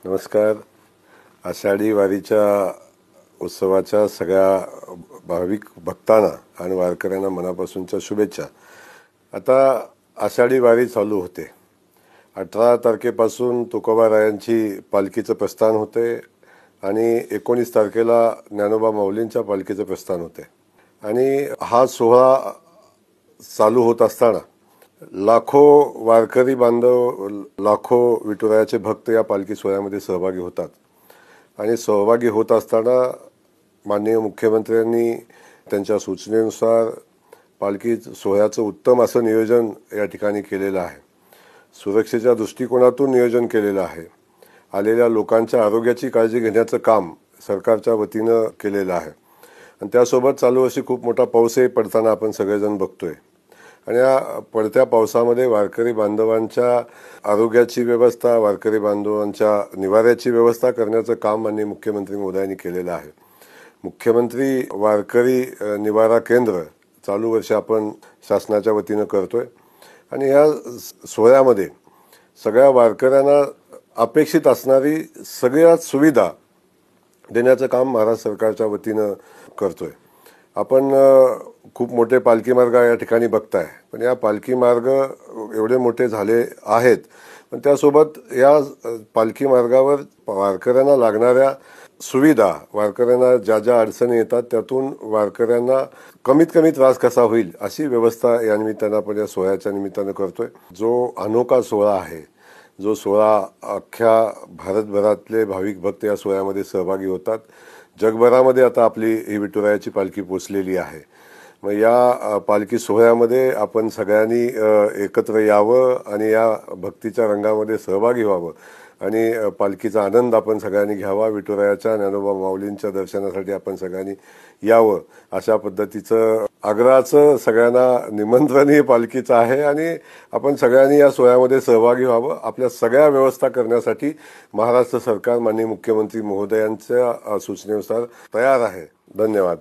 नमस्कार. आषाढी वारीच्या उत्सवाच्या सगळ्या भाविक भक्तांना आणि वारकऱ्यांना मनापासूनच्या शुभेच्छा. आता आषाढी वारी चालू होते. 18 तारखेपासून तुकोबारायांची पालखीचं प्रस्थान होते आणि 19 तारखेला ज्ञानोबा माऊलींच्या पालखीचं प्रस्थान होते. आणि हा सोहळा चालू होत असताना लाखो वारकरी बांधव, लाखो विठुरायाचे भक्त या पालखी सोहळ्यामध्ये सहभागी होतात. आणि सहभागी होत असताना माननीय मुख्यमंत्र्यांनी त्यांच्या सूचनेनुसार पालखी सोहळ्याचं उत्तम असं नियोजन या ठिकाणी केलेलं आहे. सुरक्षेच्या दृष्टिकोनातून नियोजन केलेलं आहे. आलेल्या लोकांच्या आरोग्याची काळजी घेण्याचं काम सरकारच्या वतीनं केलेलं आहे. आणि त्यासोबत चालू वर्षी खूप मोठा पाऊसही पडताना आपण सगळेजण बघतोय. आणि या पडत्या पावसामध्ये वारकरी बांधवांच्या आरोग्याची व्यवस्था, वारकरी बांधवांच्या निवाऱ्याची व्यवस्था करण्याचं काम माननीय मुख्यमंत्री महोदयांनी केलेलं आहे. मुख्यमंत्री वारकरी निवारा केंद्र चालू वर्षी आपण शासनाच्या वतीनं करतोय. आणि या सोहळ्यामध्ये सगळ्या वारकऱ्यांना अपेक्षित असणारी सगळ्या सुविधा देण्याचं काम महाराष्ट्र सरकारच्या वतीनं करतोय. आपण खूप मोठे पालखी मार्ग या ठिकाणी बघताय, पण या पालखी मार्ग एवढे मोठे झाले आहेत, पण त्यासोबत या पालखी मार्गावर वारकऱ्यांना लागणाऱ्या सुविधा, वारकऱ्यांना ज्या ज्या अडचणी येतात त्यातून वारकऱ्यांना कमीत कमी त्रास कसा होईल अशी व्यवस्था या निमित्तानं आपण या सोहळ्याच्या निमित्तानं करतोय. जो अनोखा सोहळा आहे, जो सोहळा अख्ख्या भारतभरातले भाविक भक्त या सोहळ्यामध्ये सहभागी होतात. जगभरामध्ये आता आपली ही विठुरायाची पालखी पोचलेली आहे. मग या पालखी सोहळ्यामध्ये आपण सगळ्यांनी एकत्र यावं आणि या भक्तीच्या रंगामध्ये सहभागी व्हावं आणि पालखीचा आनंद आपण सगळ्यांनी घ्यावा. विठुरायाच्या ज्ञानोबा माऊलींच्या दर्शनासाठी आपण सगळ्यांनी यावं अशा पद्धतीचं आग्रहाचं सगळ्यांना निमंत्रणही पालखीचं आहे. आणि आपण सगळ्यांनी या सोहळ्यामध्ये सहभागी व्हावं. आपल्या सगळ्या व्यवस्था करण्यासाठी महाराष्ट्र सरकार माननीय मुख्यमंत्री महोदयांच्या सूचनेनुसार तयार आहे. धन्यवाद.